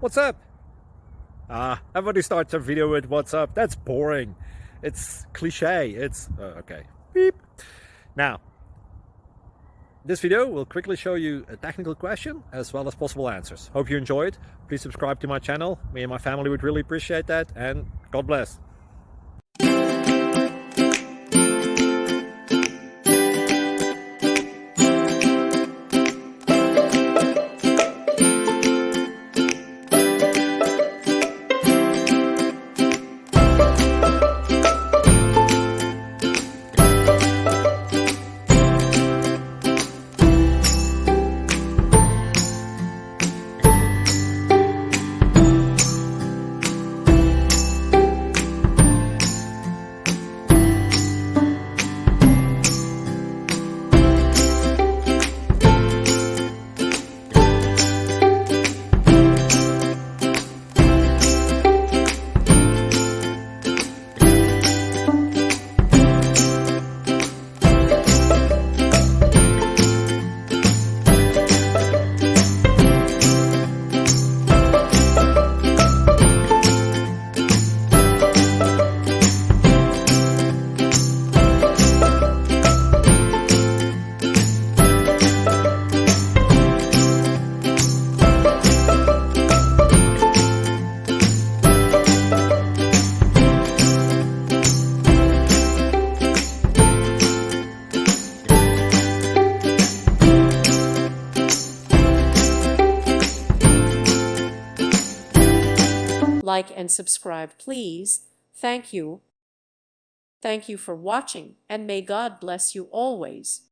What's up? Everybody starts a video with what's up. That's boring. It's cliche. It's okay. Beep. Now, this video will quickly show you a technical question as well as possible answers. Hope you enjoy it. Please subscribe to my channel. Me and my family would really appreciate that, and God bless. Like and subscribe, please. Thank you. Thank you for watching, and may God bless you always.